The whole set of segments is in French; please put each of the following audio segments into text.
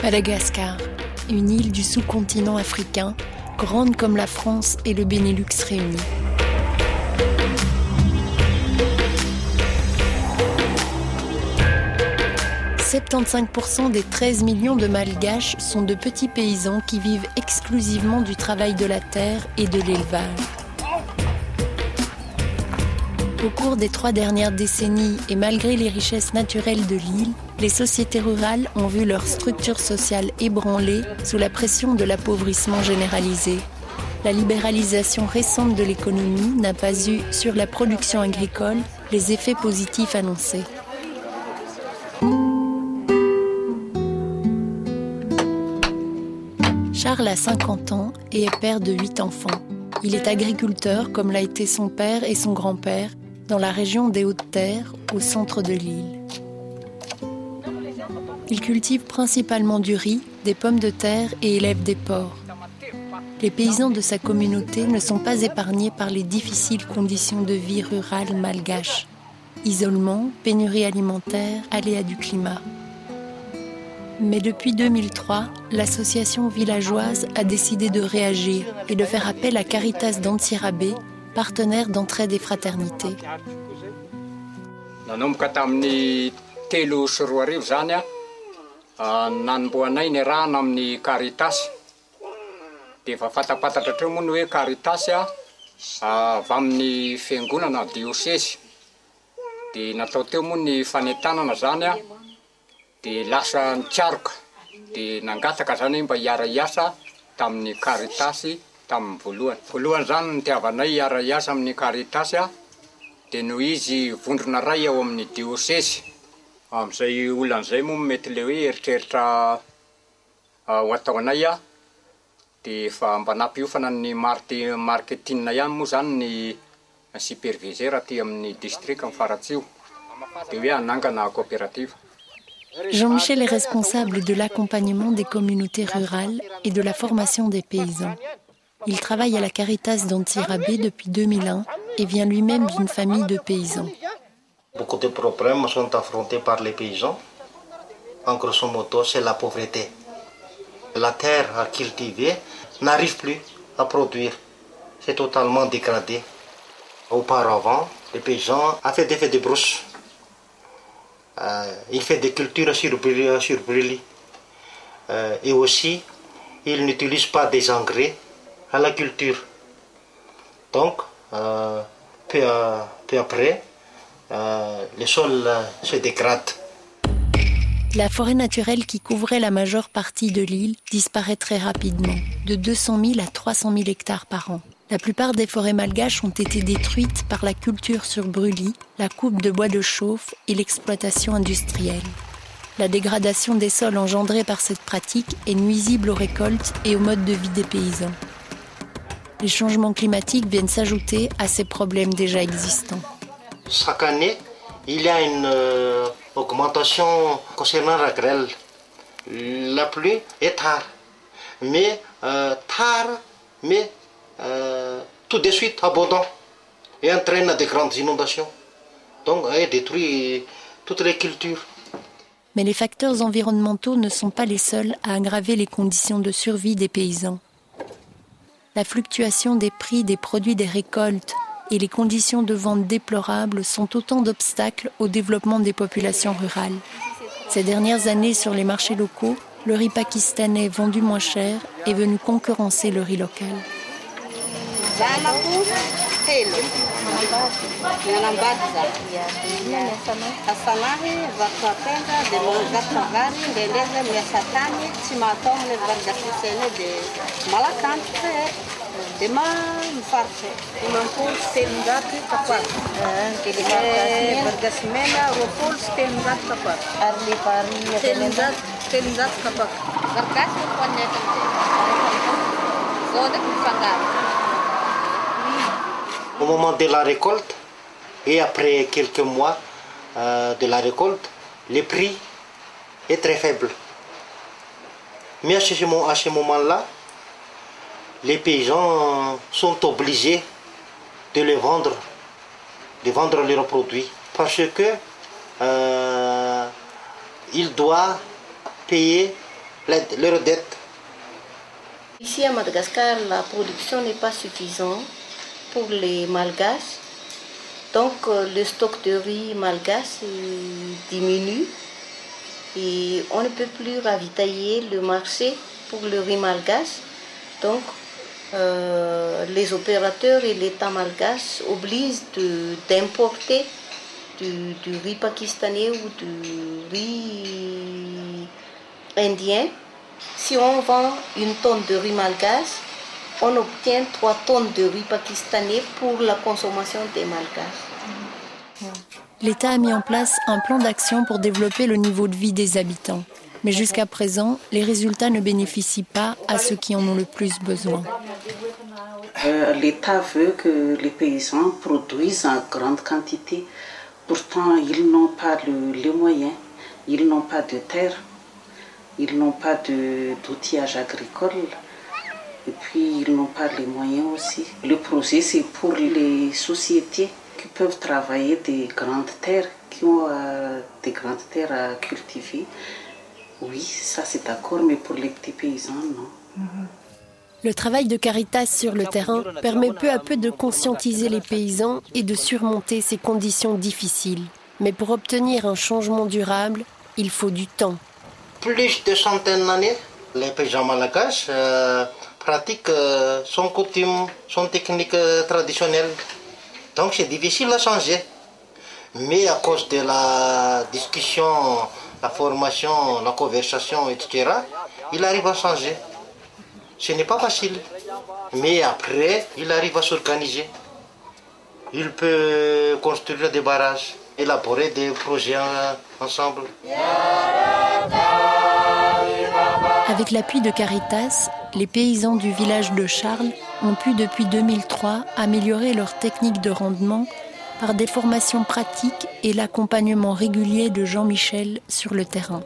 Madagascar, une île du sous-continent africain, grande comme la France et le Benelux réunis. « 75% des 13 millions de Malgaches sont de petits paysans qui vivent exclusivement du travail de la terre et de l'élevage. Au cours des 3 dernières décennies et malgré les richesses naturelles de l'île, les sociétés rurales ont vu leur structure sociale ébranlée sous la pression de l'appauvrissement généralisé. La libéralisation récente de l'économie n'a pas eu sur la production agricole les effets positifs annoncés. Charles a 50 ans et est père de 8 enfants. Il est agriculteur comme l'a été son père et son grand-père dans la région des Hautes-Terres, au centre de l'île. Il cultive principalement du riz, des pommes de terre et élève des porcs. Les paysans de sa communauté ne sont pas épargnés par les difficiles conditions de vie rurales malgaches. Isolement, pénurie alimentaire, aléas du climat. Mais depuis 2003, l'association villageoise a décidé de réagir et de faire appel à Caritas d'Antsirabe, partenaire d'entraide et fraternité. Nanomboka tamin'ny 3 sy 4 arivo zany nanomboanay ny rano amin'ny Caritas. Dia efa fatapatatra hatreo moa ny hoe Caritas avy amin'ny fiangonana diocèse. Dia natao teo moa ny fanentanana zany dia lasa nitsaroka. Dia nangataka zany mba hiara-iasa tamin'ny Caritas tamin'ny voalohany. Voalohany zany nitiavanay hiara-iasa amin'ny Caritas dia noho izy vondrona ray ao amin'ny diocèse. Amin'izay olan'izay moa mety le hoe eritreritra ho ataonay dia efa mba nampiofana ny marketing ihany moa zany ny superviseur aty amin'ny district amin'ny Faratsio. Dia hoe hanangana coopérative. Jean-Michel est responsable de l'accompagnement des communautés rurales et de la formation des paysans. Il travaille à la Caritas d'Antsirabe depuis 2001 et vient lui-même d'une famille de paysans. Beaucoup de problèmes sont affrontés par les paysans. En grosso modo, c'est la pauvreté. La terre à cultiver n'arrive plus à produire. C'est totalement dégradé. Auparavant, les paysans avaient des faits de brousse. Il fait des cultures sur brûlis. Et aussi, il n'utilise pas des engrais à la culture. Donc, peu après, le sol se dégrade. La forêt naturelle qui couvrait la majeure partie de l'île disparaît très rapidement, de 200 000 à 300 000 hectares par an. La plupart des forêts malgaches ont été détruites par la culture sur brûlis, la coupe de bois de chauffe et l'exploitation industrielle. La dégradation des sols engendrée par cette pratique est nuisible aux récoltes et au mode de vie des paysans. Les changements climatiques viennent s'ajouter à ces problèmes déjà existants. Chaque année, il y a une augmentation concernant la grêle. La pluie est tard, mais tout de suite abondant et entraîne de grandes inondations. Donc, elle détruit toutes les cultures. Mais les facteurs environnementaux ne sont pas les seuls à aggraver les conditions de survie des paysans. La fluctuation des prix des produits des récoltes et les conditions de vente déplorables sont autant d'obstacles au développement des populations rurales. Ces dernières années, sur les marchés locaux, le riz pakistanais vendu moins cher est venu concurrencer le riz local. Au moment de la récolte et après quelques mois de la récolte, le prix est très faible. Mais à ce moment-là, les paysans sont obligés de vendre leurs produits parce que ils doivent payer leur dette. Ici à Madagascar, la production n'est pas suffisante pour les malgaches. Donc le stock de riz malgache diminue et on ne peut plus ravitailler le marché pour le riz malgache. Donc les opérateurs et l'État malgache obligent d'importer du riz pakistanais ou du riz indien. Si on vend une tonne de riz malgache, on obtient 3 tonnes de riz pakistanais pour la consommation des malgaches. L'État a mis en place un plan d'action pour développer le niveau de vie des habitants. Mais jusqu'à présent, les résultats ne bénéficient pas à ceux qui en ont le plus besoin. L'État veut que les paysans produisent en grande quantité. Pourtant, ils n'ont pas les moyens, ils n'ont pas de terre, ils n'ont pas d'outillage agricole et puis ils n'ont pas les moyens aussi. Le projet, c'est pour les sociétés qui peuvent travailler des grandes terres, qui ont des grandes terres à cultiver. Oui, ça c'est d'accord, mais pour les petits paysans, non. Le travail de Caritas sur le terrain permet peu à peu de conscientiser les paysans et de surmonter ces conditions difficiles. Mais pour obtenir un changement durable, il faut du temps. Plus de centaines d'années, les paysans malgaches pratiquent son coutume, son technique traditionnelle. Donc c'est difficile à changer. Mais à cause de la discussion, la formation, la conversation, etc., il arrive à changer. Ce n'est pas facile. Mais après, il arrive à s'organiser. Il peut construire des barrages, élaborer des projets ensemble. Avec l'appui de Caritas, les paysans du village de Charles ont pu depuis 2003 améliorer leur technique de rendement par des formations pratiques et l'accompagnement régulier de Jean-Michel sur le terrain.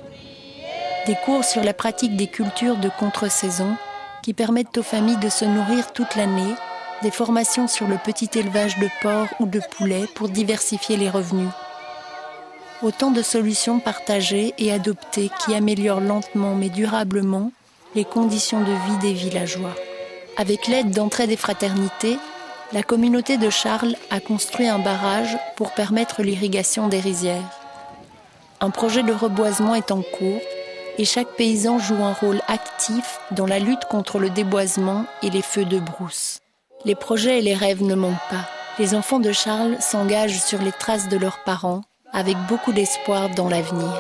Des cours sur la pratique des cultures de contre-saison qui permettent aux familles de se nourrir toute l'année, des formations sur le petit élevage de porcs ou de poulets pour diversifier les revenus. Autant de solutions partagées et adoptées qui améliorent lentement mais durablement les conditions de vie des villageois. Avec l'aide d'Entraide et Fraternité, la communauté de Charles a construit un barrage pour permettre l'irrigation des rizières. Un projet de reboisement est en cours et chaque paysan joue un rôle actif dans la lutte contre le déboisement et les feux de brousse. Les projets et les rêves ne manquent pas. Les enfants de Charles s'engagent sur les traces de leurs parents avec beaucoup d'espoir dans l'avenir.